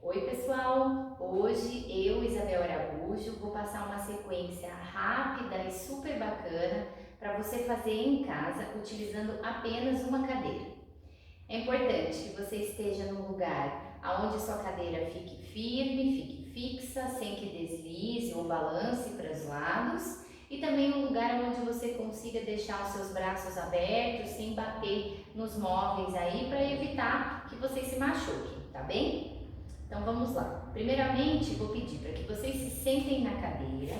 Oi pessoal, hoje eu, Isabel Araújo, vou passar uma sequência rápida e super bacana para você fazer em casa utilizando apenas uma cadeira. É importante que você esteja num lugar onde sua cadeira fique firme, fique fixa, sem que deslize ou balance para os lados e também um lugar onde você consiga deixar os seus braços abertos sem bater nos móveis aí para evitar que vocês se machuquem, tá bem? Então vamos lá. Primeiramente, vou pedir para que vocês se sentem na cadeira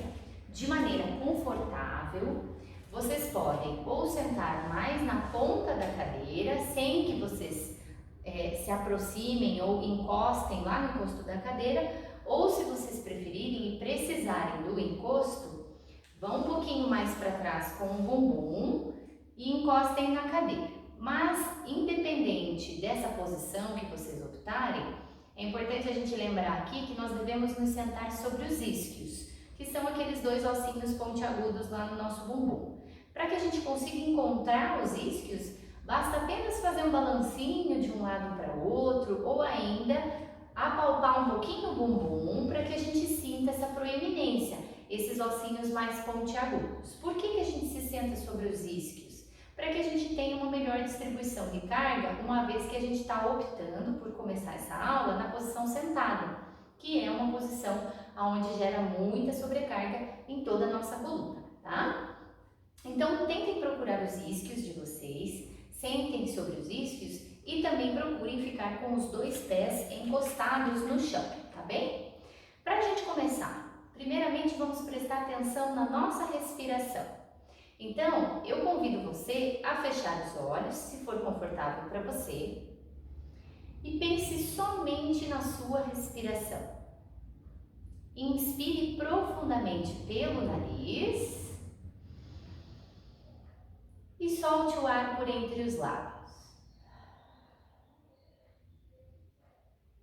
de maneira confortável. Vocês podem ou sentar mais na ponta da cadeira, sem que vocês se aproximem ou encostem lá no encosto da cadeira, ou se vocês preferirem e precisarem do encosto, vão um pouquinho mais para trás com o bumbum e encostem na cadeira. Mas, independente dessa posição que vocês optarem, é importante a gente lembrar aqui que nós devemos nos sentar sobre os isquios, que são aqueles dois ossinhos pontiagudos lá no nosso bumbum. Para que a gente consiga encontrar os isquios, basta apenas fazer um balancinho de um lado para o outro ou ainda apalpar um pouquinho o bumbum para que a gente sinta essa proeminência, esses ossinhos mais pontiagudos. Por que a gente se senta sobre os isquios? Para que a gente tenha uma melhor distribuição de carga, uma vez que a gente está optando por começar essa aula na posição sentada, que é uma posição onde gera muita sobrecarga em toda a nossa coluna, tá? Então, tentem procurar os isquios de vocês, sentem sobre os isquios e também procurem ficar com os dois pés encostados no chão, tá bem? Para a gente começar, primeiramente vamos prestar atenção na nossa respiração. Então, eu convido você a fechar os olhos, se for confortável para você, e pense somente na sua respiração. Inspire profundamente pelo nariz e solte o ar por entre os lábios.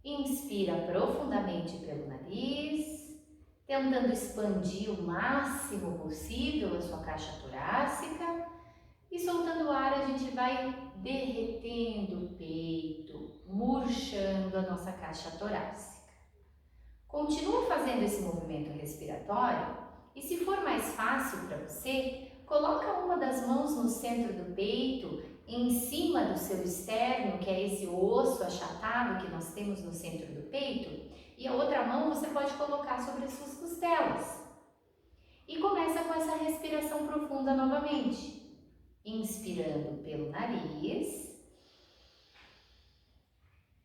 Inspira profundamente pelo nariz, tentando expandir o máximo possível a sua caixa torácica, e soltando o ar a gente vai derretendo o peito, murchando a nossa caixa torácica. Continua fazendo esse movimento respiratório e, se for mais fácil para você, coloca uma das mãos no centro do peito, em cima do seu externo, que é esse osso achatado que nós temos no centro do peito, e a outra mão você pode colocar sobre as suas costelas. E começa com essa respiração profunda novamente. Inspirando pelo nariz,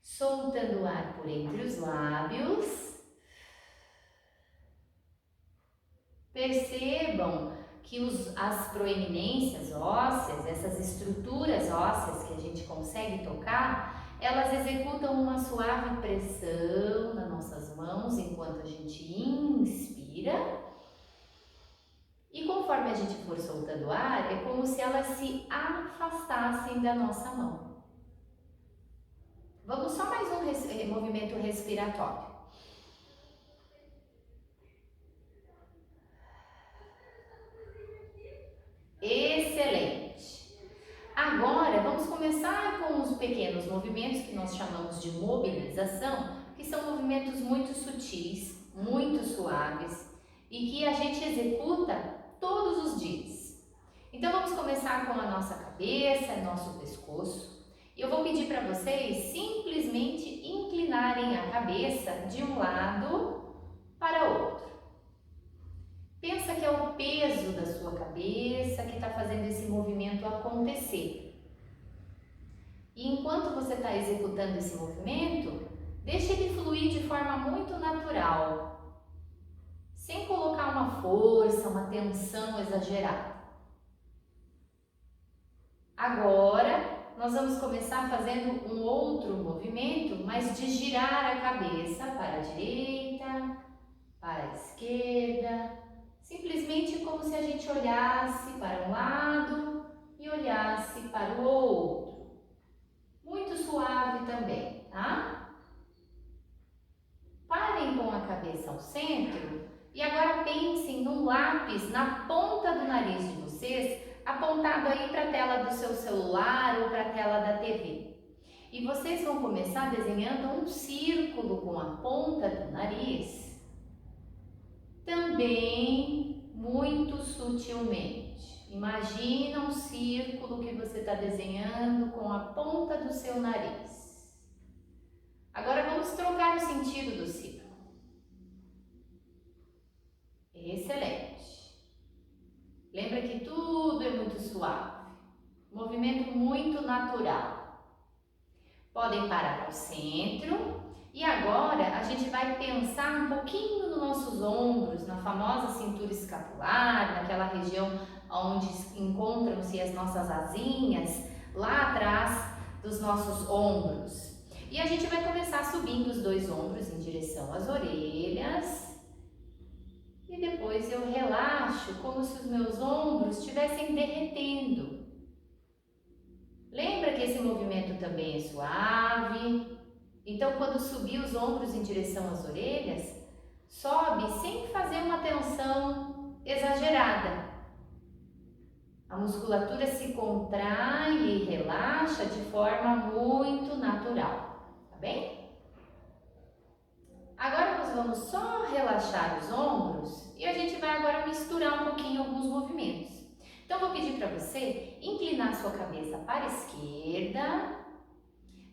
soltando o ar por entre os lábios. Percebam que as proeminências ósseas, essas estruturas ósseas que a gente consegue tocar, elas executam uma suave pressão nas nossas mãos enquanto a gente inspira. E conforme a gente for soltando o ar, é como se elas se afastassem da nossa mão. Vamos só mais um movimento respiratório. Excelente! Agora vamos começar com os pequenos movimentos que nós chamamos de mobilização, que são movimentos muito sutis, muito suaves e que a gente executa todos os dias. Então vamos começar com a nossa cabeça, nosso pescoço. E eu vou pedir para vocês simplesmente inclinarem a cabeça de um lado para o outro. Pensa que é o peso da sua cabeça que está fazendo esse movimento acontecer. E enquanto você está executando esse movimento, deixe ele fluir de forma muito natural, sem colocar uma força, uma tensão exagerada. Agora, nós vamos começar fazendo um outro movimento, mas de girar a cabeça para a direita, para a esquerda, simplesmente como se a gente olhasse para um lado e olhasse para o outro. Muito suave também, tá? Parem com a cabeça ao centro e agora pensem num lápis na ponta do nariz de vocês, apontado aí para a tela do seu celular ou para a tela da TV. E vocês vão começar desenhando um círculo com a ponta do nariz, também muito sutilmente. Imagina um círculo que você está desenhando com a ponta do seu nariz. Agora vamos trocar o sentido do círculo. Excelente. Lembra que tudo é muito suave, movimento muito natural. Podem parar ao centro e agora a gente vai pensar um pouquinho nos nossos ombros, na famosa cintura escapular, naquela região onde encontram-se as nossas asinhas, lá atrás dos nossos ombros. E a gente vai começar subindo os dois ombros em direção às orelhas e depois eu relaxo como se os meus ombros estivessem derretendo. Lembra que esse movimento também é suave? Então, quando subir os ombros em direção às orelhas, sobe sem fazer uma tensão exagerada. A musculatura se contrai e relaxa de forma muito natural, tá bem? Agora nós vamos só relaxar os ombros e a gente vai agora misturar um pouquinho alguns movimentos. Então, vou pedir para você inclinar sua cabeça para a esquerda,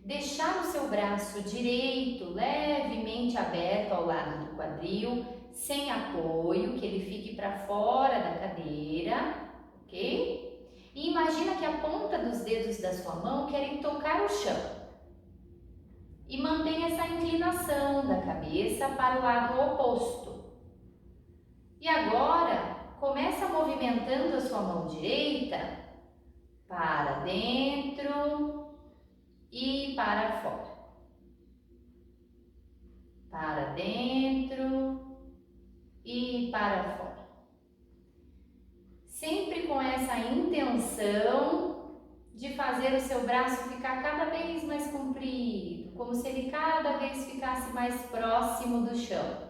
deixar o seu braço direito levemente aberto ao lado do quadril, sem apoio, que ele fique para fora da cadeira, ok? E imagina que a ponta dos dedos da sua mão querem tocar o chão. E mantenha essa inclinação da cabeça para o lado oposto. E agora, começa movimentando a sua mão direita para dentro e para fora. Para dentro e para fora. Sempre com essa intenção de fazer o seu braço ficar cada vez mais comprido, como se ele cada vez ficasse mais próximo do chão.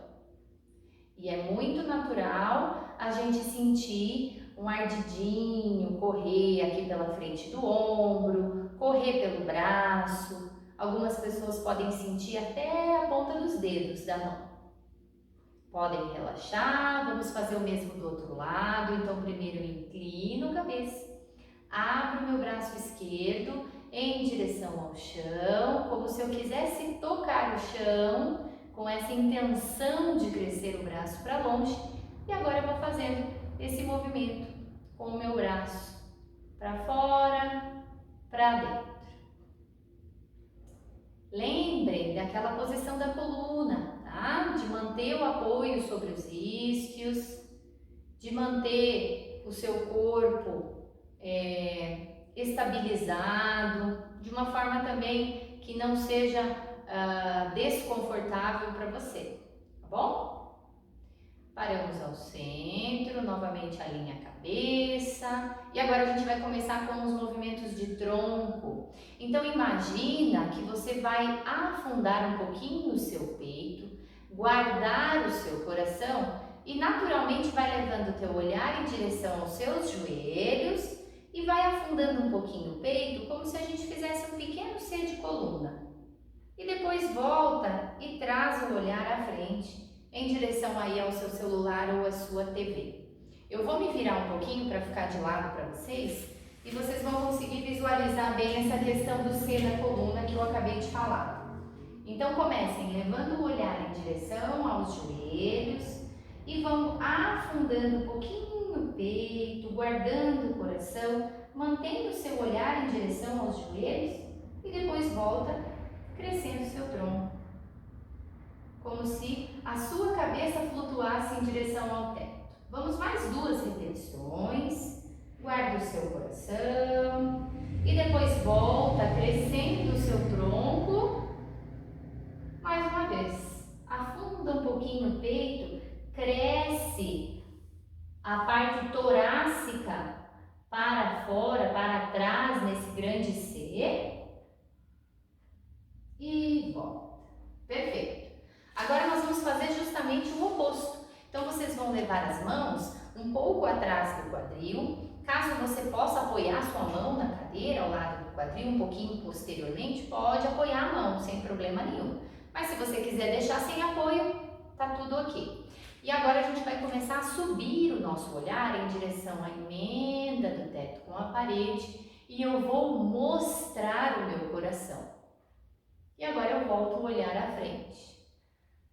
E é muito natural a gente sentir um ardidinho correr aqui pela frente do ombro, correr pelo braço. Algumas pessoas podem sentir até a ponta dos dedos da mão. Podem relaxar, vamos fazer o mesmo do outro lado. Então, primeiro eu inclino a cabeça, abro o meu braço esquerdo em direção ao chão, como se eu quisesse tocar o chão, com essa intenção de crescer o braço para longe. E agora eu vou fazendo esse movimento com o meu braço para fora, para dentro. Lembrem daquela posição da coluna, tá? De manter o apoio sobre os isquios, de manter o seu corpo estabilizado, de uma forma também que não seja desconfortável para você, tá bom? Paramos ao centro, novamente alinha a cabeça e agora a gente vai começar com os movimentos de tronco. Então imagina que você vai afundar um pouquinho o seu peito, guardar o seu coração e naturalmente vai levando o teu olhar em direção aos seus joelhos e vai afundando um pouquinho o peito, como se a gente fizesse um pequeno C de coluna. E depois volta e traz o olhar à frente, em direção aí ao seu celular ou à sua TV. Eu vou me virar um pouquinho para ficar de lado para vocês e vocês vão conseguir visualizar bem essa questão do C da coluna que eu acabei de falar. Então comecem levando o olhar em direção aos joelhos e vão afundando um pouquinho o peito, guardando o coração, mantendo o seu olhar em direção aos joelhos e depois volta crescendo o seu tronco, como se a sua cabeça flutuasse em direção ao teto. Vamos mais 2 repetições. Guarda o seu coração e depois volta crescendo o seu tronco. Mais uma vez, afunda um pouquinho o peito, cresce a parte torácica para fora, para trás nesse grande C e volta. Perfeito. Agora nós vamos fazer justamente o oposto. Então vocês vão levar as mãos um pouco atrás do quadril, caso você possa apoiar sua mão na cadeira ao lado do quadril um pouquinho posteriormente, pode apoiar a mão sem problema nenhum. Mas se você quiser deixar sem apoio, tá tudo ok. E agora a gente vai começar a subir o nosso olhar em direção à emenda do teto com a parede e eu vou mostrar o meu coração. E agora eu volto o olhar à frente.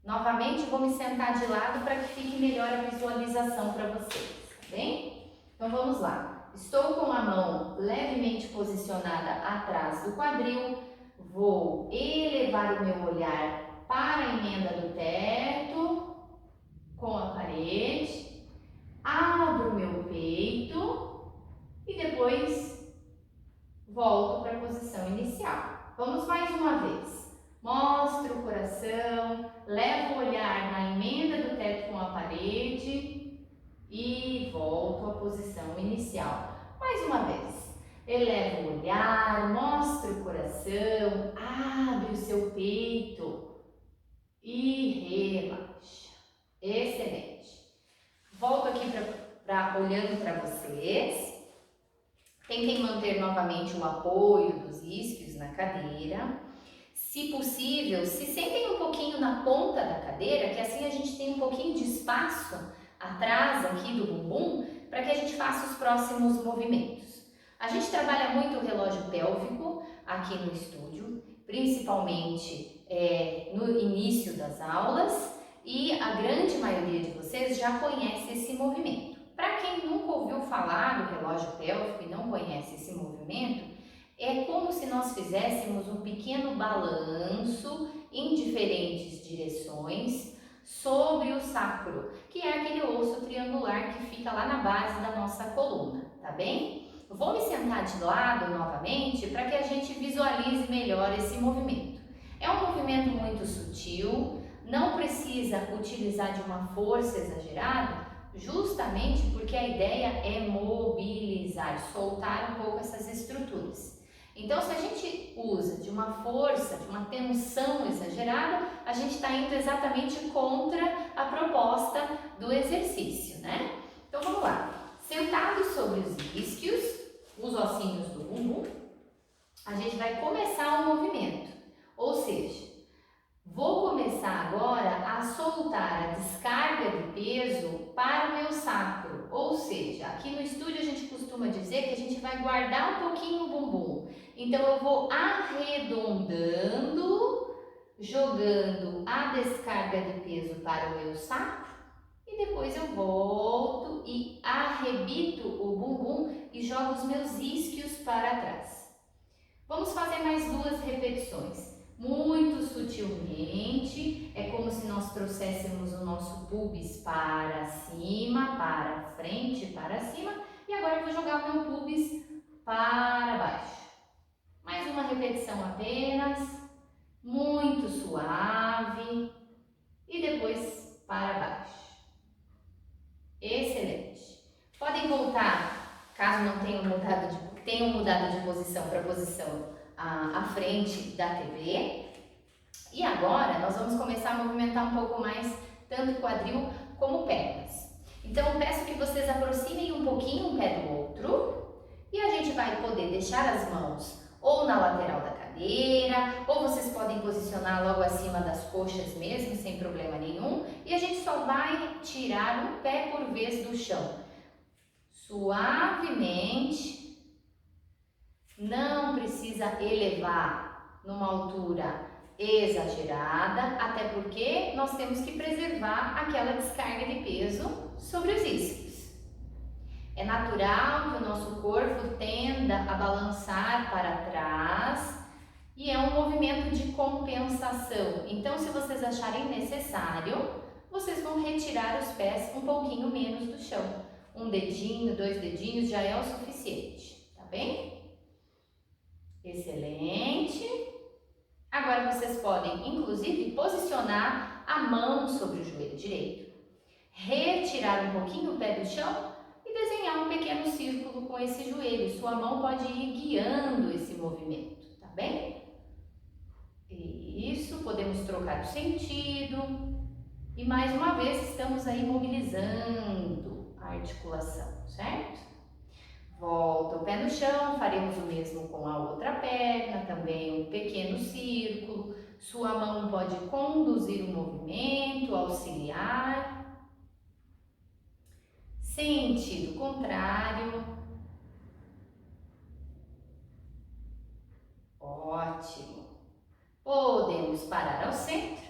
Novamente vou me sentar de lado para que fique melhor a visualização para vocês, tá bem? Então vamos lá. Estou com a mão levemente posicionada atrás do quadril, vou elevar o meu olhar para a emenda do teto com a parede, abro o meu peito e depois volto para a posição inicial. Vamos mais uma vez. Mostro o coração, levo o olhar na emenda do teto com a parede e volto à posição inicial. Mais uma vez. Elevo o olhar, mostro o coração, abre o seu peito e relaxa. Excelente. Volto aqui olhando para vocês. Tentem manter novamente o apoio dos isquios na cadeira. Se possível, se sentem um pouquinho na ponta da cadeira, que assim a gente tem um pouquinho de espaço atrás aqui do bumbum, para que a gente faça os próximos movimentos. A gente trabalha muito o relógio pélvico aqui no estúdio, principalmente no início das aulas, e a grande maioria de vocês já conhece esse movimento. Para quem nunca ouviu falar do relógio pélvico e não conhece esse movimento, é como se nós fizéssemos um pequeno balanço em diferentes direções sobre o sacro, que é aquele osso triangular que fica lá na base da nossa coluna, tá bem? Vou me sentar de lado novamente para que a gente visualize melhor esse movimento. É um movimento muito sutil, não precisa utilizar de uma força exagerada, justamente porque a ideia é mobilizar, soltar um pouco essas estruturas. Então, se a gente usa de uma força, de uma tensão exagerada, a gente está indo exatamente contra a proposta do exercício, né? Então, vamos lá. Sentados sobre os isquios, os ossinhos do bumbum, a gente vai começar o movimento. Ou seja, vou começar agora a soltar a descarga de peso para o meu sacro. Ou seja, aqui no estúdio a gente costuma dizer que a gente vai guardar um pouquinho o bumbum. Então eu vou arredondando, jogando a descarga de peso para o meu sacro e depois eu volto e arrebito o bumbum e jogo os meus isquios para trás. Vamos fazer mais 2 repetições. Muito sutilmente, é como se nós trouxéssemos o nosso pubis para cima, para frente, para cima. E agora eu vou jogar o meu pubis para baixo. Mais uma repetição apenas, muito suave e depois para baixo. Excelente. Podem voltar, caso não tenham mudado de posição para a posição à frente da TV. E agora nós vamos começar a movimentar um pouco mais tanto quadril como pernas. Então eu peço que vocês aproximem um pouquinho um pé do outro e a gente vai poder deixar as mãos ou na lateral da cadeira, ou vocês podem posicionar logo acima das coxas mesmo, sem problema nenhum, e a gente só vai tirar um pé por vez do chão. Suavemente, não precisa elevar numa altura exagerada, até porque nós temos que preservar aquela descarga de peso sobre os isquios. É natural que o nosso corpo tenda a balançar para trás e é um movimento de compensação. Então, se vocês acharem necessário, vocês vão retirar os pés um pouquinho menos do chão. 1 dedinho, 2 dedinhos já é o suficiente, tá bem? Excelente! Agora vocês podem, inclusive, posicionar a mão sobre o joelho direito, retirar um pouquinho o pé do chão e desenhar um pequeno círculo com esse joelho. Sua mão pode ir guiando esse movimento, tá bem? Isso, podemos trocar o sentido e mais uma vez estamos aí mobilizando a articulação, certo? Volta o pé no chão, faremos o mesmo com a outra perna, também um pequeno círculo. Sua mão pode conduzir o movimento, auxiliar. Sentido contrário. Ótimo. Podemos parar ao centro.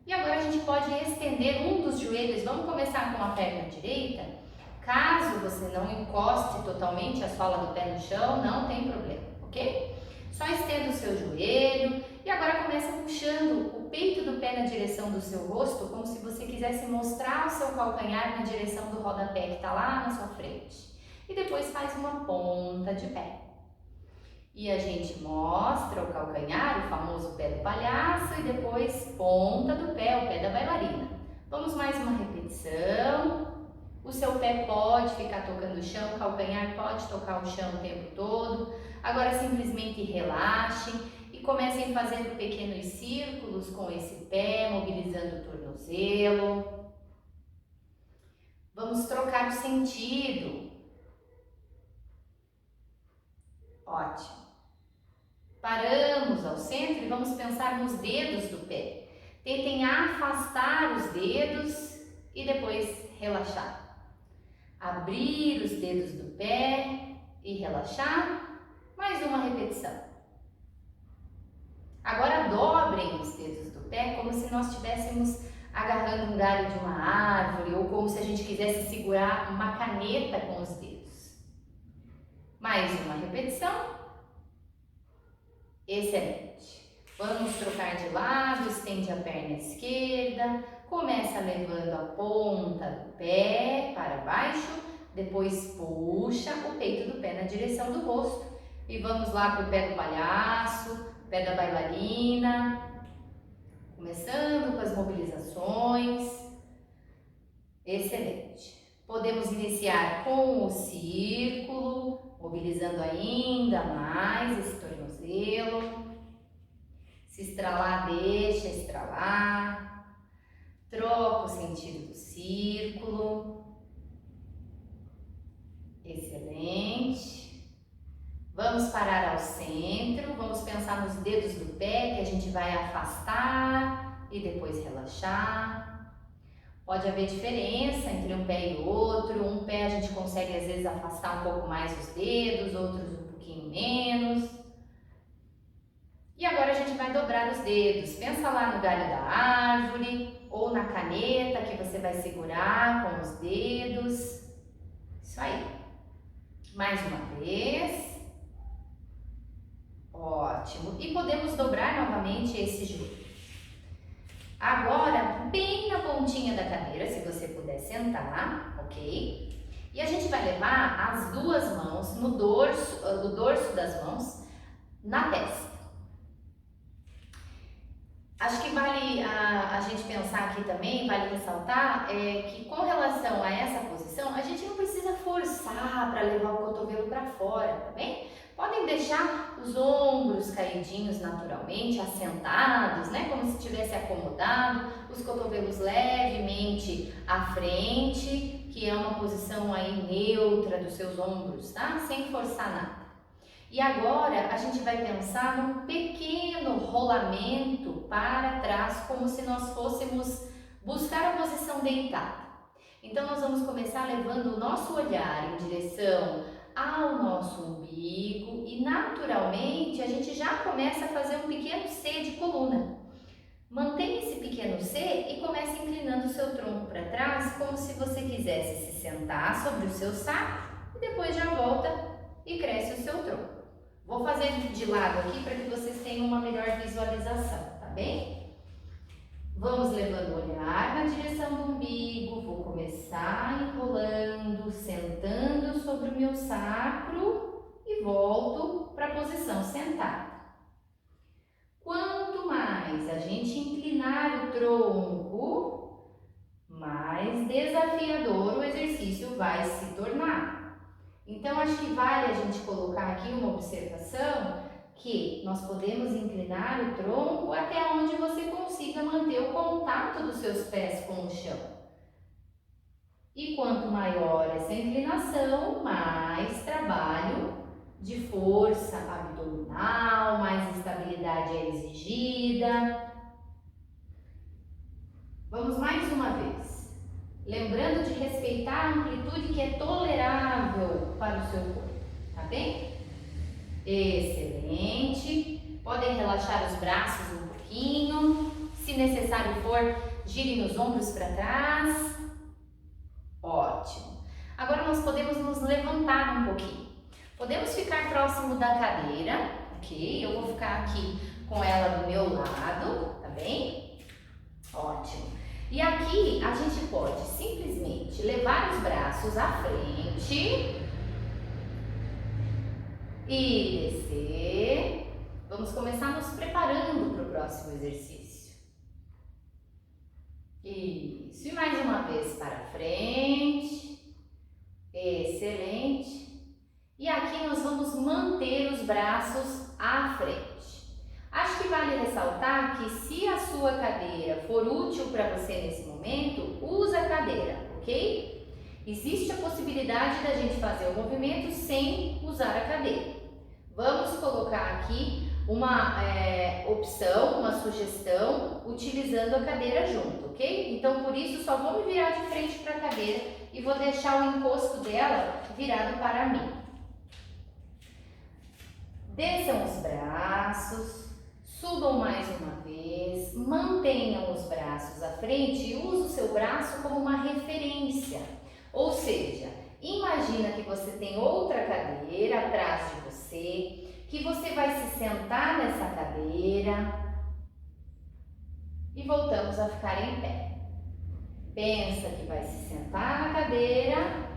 E agora a gente pode estender um dos joelhos. Vamos começar com a perna direita. Caso você não encoste totalmente a sola do pé no chão, não tem problema, ok? Só estenda o seu joelho e agora começa puxando o peito do pé na direção do seu rosto, como se você quisesse mostrar o seu calcanhar na direção do rodapé que está lá na sua frente. E depois faz uma ponta de pé. E a gente mostra o calcanhar, o famoso pé do palhaço, e depois ponta do pé, o pé da bailarina. Vamos mais uma repetição. O seu pé pode ficar tocando o chão, o calcanhar pode tocar o chão o tempo todo. Agora simplesmente relaxem e comecem fazendo pequenos círculos com esse pé, mobilizando o tornozelo. Vamos trocar o sentido. Ótimo. Paramos ao centro e vamos pensar nos dedos do pé. Tentem afastar os dedos e depois relaxar. Abrir os dedos do pé e relaxar. Mais uma repetição. Agora dobrem os dedos do pé como se nós estivéssemos agarrando um galho de uma árvore ou como se a gente quisesse segurar uma caneta com os dedos. Mais uma repetição. Excelente. Vamos trocar de lado, estende a perna esquerda, começa levando a ponta do pé para baixo, depois puxa o peito do pé na direção do rosto. E vamos lá para o pé do palhaço, pé da bailarina, começando com as mobilizações. Excelente. Podemos iniciar com o círculo, mobilizando ainda mais esse tornozelo. Se estralar, deixa estralar. Troca o sentido do círculo. Excelente. Vamos parar ao centro, vamos pensar nos dedos do pé que a gente vai afastar e depois relaxar. Pode haver diferença entre um pé e outro. Um pé a gente consegue às vezes afastar um pouco mais os dedos, outros um pouquinho menos. E agora a gente vai dobrar os dedos. Pensa lá no galho da árvore ou na caneta que você vai segurar com os dedos. Isso aí. Mais uma vez. Ótimo. E podemos dobrar novamente esse joelho. Agora, bem na pontinha da cadeira, se você puder sentar, ok? E a gente vai levar as duas mãos no dorso, o dorso das mãos na testa. Acho que vale a gente pensar aqui também, vale ressaltar, que com relação a essa posição, a gente não precisa forçar para levar o cotovelo para fora, tá bem? Podem deixar os ombros caidinhos naturalmente, assentados, né? Como se estivesse acomodado, os cotovelos levemente à frente, que é uma posição aí neutra dos seus ombros, tá? Sem forçar nada. E agora a gente vai pensar num pequeno rolamento para trás, como se nós fôssemos buscar a posição deitada. Então nós vamos começar levando o nosso olhar em direção ao nosso umbigo e naturalmente a gente já começa a fazer um pequeno C de coluna. Mantenha esse pequeno C e comece inclinando o seu tronco para trás, como se você quisesse se sentar sobre o seu saco e depois já volta e cresce o seu tronco. Vou fazer de lado aqui para que vocês tenham uma melhor visualização, tá bem? Vamos levando o olhar na direção do umbigo, vou começar enrolando, sentando sobre o meu sacro e volto para a posição sentada. Quanto mais a gente inclinar o tronco, mais desafiador o exercício vai se tornar. Então, acho que vale a gente colocar aqui uma observação que nós podemos inclinar o tronco até onde você consiga manter o contato dos seus pés com o chão. E quanto maior essa inclinação, mais trabalho de força abdominal, mais estabilidade é exigida. Vamos mais uma vez. Lembrando de respeitar a amplitude que é tolerável para o seu corpo, tá bem? Excelente. Podem relaxar os braços um pouquinho. Se necessário for, girem os ombros para trás. Ótimo. Agora nós podemos nos levantar um pouquinho. Podemos ficar próximo da cadeira, ok? Eu vou ficar aqui com ela do meu lado, tá bem? Ótimo. E aqui a gente pode simplesmente levar os braços à frente e descer. Vamos começar nos preparando para o próximo exercício. Isso. E mais uma vez para frente. Excelente. E aqui nós vamos manter os braços à frente. Acho que vale ressaltar que se a sua cadeira for útil para você nesse momento, usa a cadeira, ok? Existe a possibilidade da gente fazer o movimento sem usar a cadeira. Vamos colocar aqui uma opção, uma sugestão, utilizando a cadeira junto, ok? Então, por isso, só vou me virar de frente para a cadeira e vou deixar o encosto dela virado para mim. Desçam os braços, subam mais uma vez, mantenham os braços à frente e use o seu braço como uma referência. Ou seja, imagina que você tem outra cadeira atrás de você, que você vai se sentar nessa cadeira e voltamos a ficar em pé. Pensa que vai se sentar na cadeira.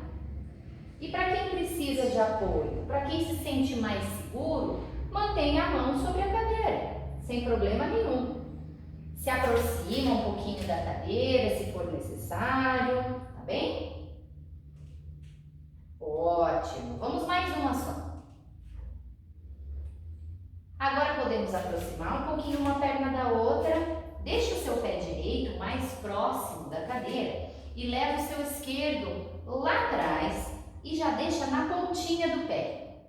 E para quem precisa de apoio, para quem se sente mais seguro, mantenha a mão sobre a cadeira, sem problema nenhum. Se aproxima um pouquinho da cadeira, se for necessário, tá bem? Ótimo! Vamos mais uma só. Agora podemos aproximar um pouquinho uma perna da outra. Deixe o seu pé direito mais próximo da cadeira e leve o seu esquerdo lá atrás e já deixa na pontinha do pé.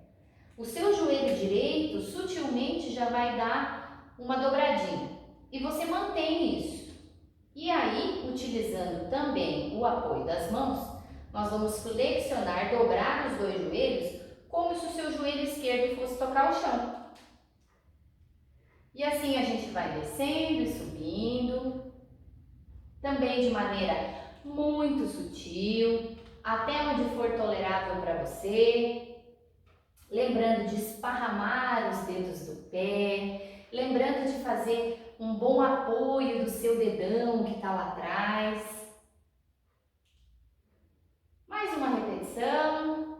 O seu joelho direito sutilmente já vai dar uma dobradinha e você mantém isso. E aí, utilizando também o apoio das mãos, nós vamos flexionar, dobrar os dois joelhos como se o seu joelho esquerdo fosse tocar o chão. E assim a gente vai descendo e subindo, também de maneira muito sutil, até onde for tolerável para você. Lembrando de esparramar os dedos do pé, lembrando de fazer um bom apoio do seu dedão que está lá atrás. Mais uma repetição.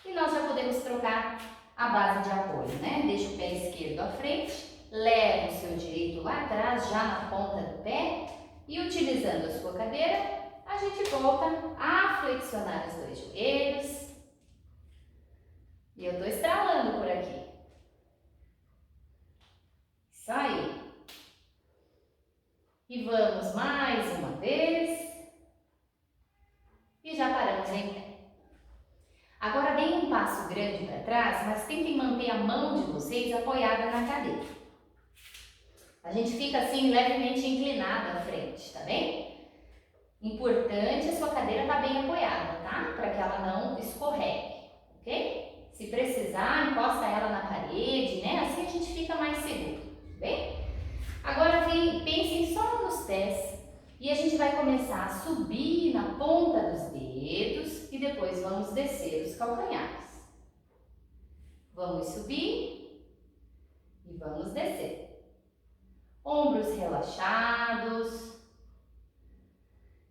E nós já podemos trocar a base de apoio, né? Deixa o pé esquerdo à frente, leva o seu direito lá atrás, já na ponta do pé, e utilizando a sua cadeira, a gente volta a flexionar os dois joelhos. E eu estou estralando por aqui. Isso aí. E vamos mais uma vez. E já paramos em pé. Agora deem um passo grande para trás, mas tentem manter a mão de vocês apoiada na cadeira. A gente fica assim levemente inclinado à frente, tá bem? Importante a sua cadeira estar bem apoiada, tá? Para que ela não escorregue, ok? Se precisar, encosta ela na parede, né? Assim a gente fica mais seguro, bem? Agora pensem só nos pés. E a gente vai começar a subir na ponta dos dedos e depois vamos descer os calcanhares. Vamos subir e vamos descer. Ombros relaxados.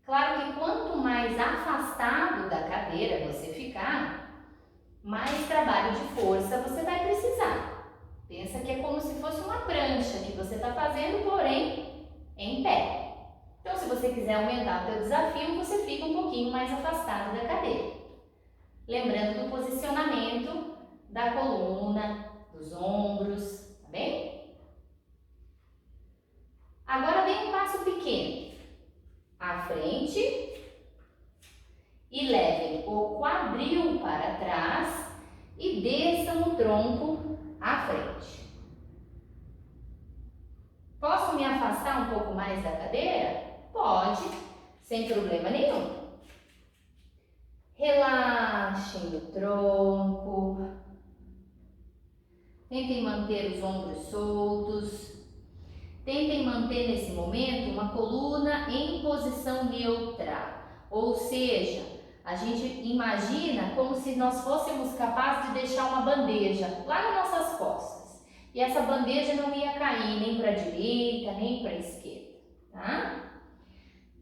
Claro que quanto mais afastado da cadeira você ficar, mais trabalho de força você vai precisar. Pensa que é como se fosse uma prancha que você está fazendo, porém em pé. Então, se você quiser aumentar o seu desafio, você fica um pouquinho mais afastado da cadeira. Lembrando do posicionamento da coluna, dos ombros, tá bem? Agora, dê um passo pequeno. À frente E levem o quadril para trás e desçam o tronco à frente. Posso me afastar um pouco mais da cadeira? Pode, sem problema nenhum. Relaxem o tronco. Tentem manter os ombros soltos. Tentem manter nesse momento uma coluna em posição neutra. Ou seja, a gente imagina como se nós fôssemos capazes de deixar uma bandeja lá nas nossas costas. E essa bandeja não ia cair nem para a direita, nem para a esquerda, tá?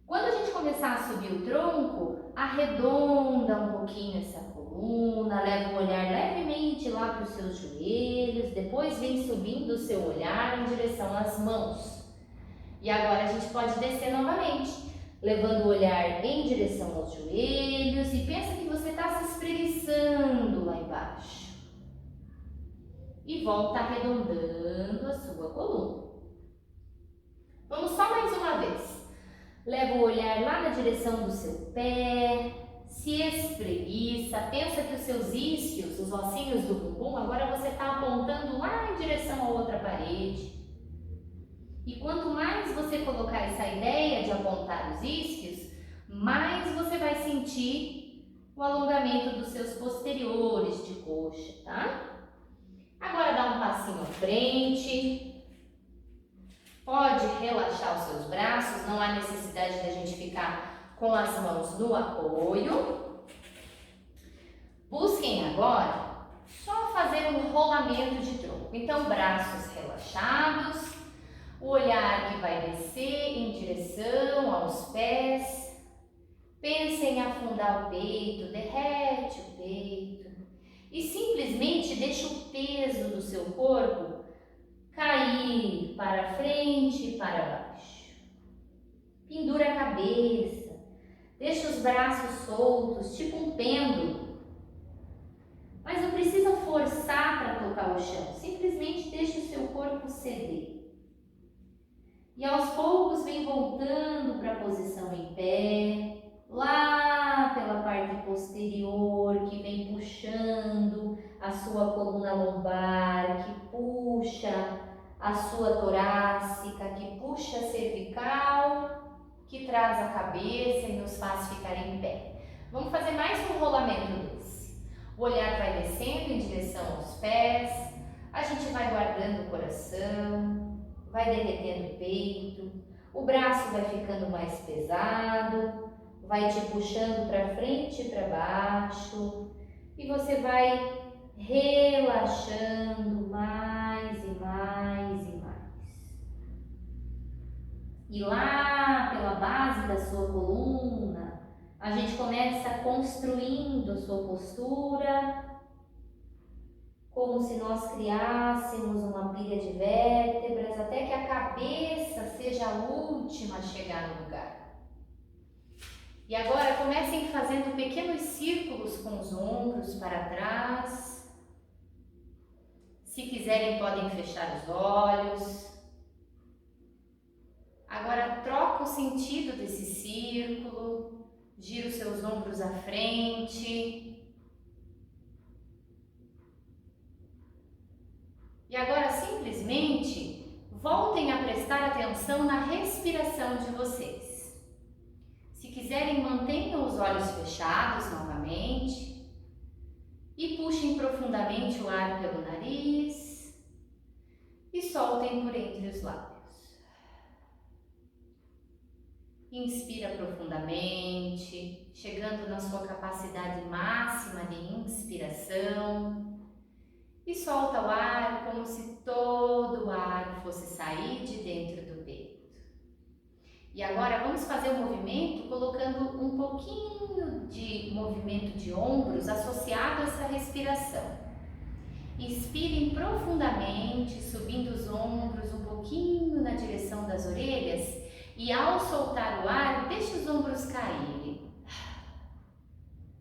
Quando a gente começar a subir o tronco, arredonda um pouquinho essa coluna, leva o olhar levemente lá para os seus joelhos, depois vem subindo o seu olhar em direção às mãos. E agora a gente pode descer novamente, levando o olhar em direção aos joelhos e pensa que você está se espreguiçando lá embaixo. E volta arredondando a sua coluna. Vamos só mais uma vez. Leva o olhar lá na direção do seu pé, se espreguiça, pensa que os seus isquios, os ossinhos do bumbum, agora você está apontando lá em direção a outra parede. E quanto mais você colocar essa ideia de apontar os isquios, mais você vai sentir o alongamento dos seus posteriores de coxa, tá? Agora dá um passinho à frente. Pode relaxar os seus braços, não há necessidade de a gente ficar com as mãos no apoio. Busquem agora só fazer um rolamento de tronco. Então, braços relaxados, o olhar que vai descer em direção aos pés. Pensem em afundar o peito, derrete o peito e simplesmente deixa o peso do seu corpo cair para frente e para baixo. Pendura a cabeça, deixa os braços soltos, tipo um pêndulo. Mas não precisa forçar para tocar o chão, simplesmente deixa o seu corpo ceder. E aos poucos vem voltando para a posição em pé, lá pela parte posterior, que vem puxando a sua coluna lombar, que puxa a sua torácica, que puxa a cervical, que traz a cabeça e nos faz ficar em pé. Vamos fazer mais um rolamento desse. O olhar vai descendo em direção aos pés, a gente vai guardando o coração, vai derretendo o peito, o braço vai ficando mais pesado, vai te puxando para frente e para baixo e você vai relaxando mais e mais e mais. E lá pela base da sua coluna, a gente começa construindo a sua postura, como se nós criássemos uma pilha de vértebras até que a cabeça seja a última a chegar no lugar. E agora comecem fazendo pequenos círculos com os ombros para trás. Se quiserem, podem fechar os olhos. Agora troca o sentido desse círculo, gira os seus ombros à frente. E agora simplesmente voltem a prestar atenção na respiração de vocês. Se quiserem, mantenham os olhos fechados novamente e puxem profundamente o ar pelo nariz e soltem por entre os lábios. Inspira profundamente, chegando na sua capacidade máxima de inspiração e solta o ar como se todo o ar fosse sair de dentro do peito. E agora vamos fazer o movimento colocando um pouquinho de movimento de ombros associado a essa respiração. Inspirem profundamente, subindo os ombros um pouquinho na direção das orelhas e ao soltar o ar, deixe os ombros caírem.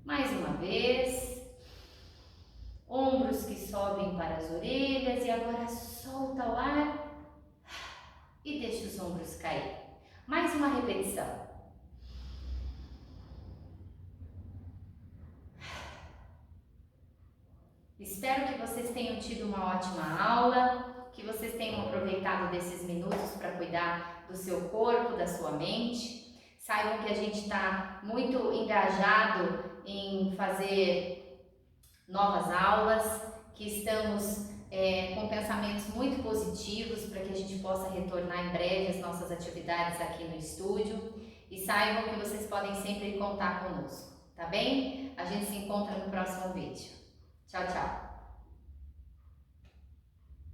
Mais uma vez, ombros que sobem para as orelhas e agora solta o ar e deixe os ombros caírem. Mais uma repetição. Espero que vocês tenham tido uma ótima aula, que vocês tenham aproveitado desses minutos para cuidar do seu corpo, da sua mente. Saibam que a gente está muito engajado em fazer novas aulas, que estamos com pensamentos muito positivos para que a gente possa retornar em breve às nossas atividades aqui no estúdio. E saibam que vocês podem sempre contar conosco, tá bem? A gente se encontra no próximo vídeo. Tchau, tchau!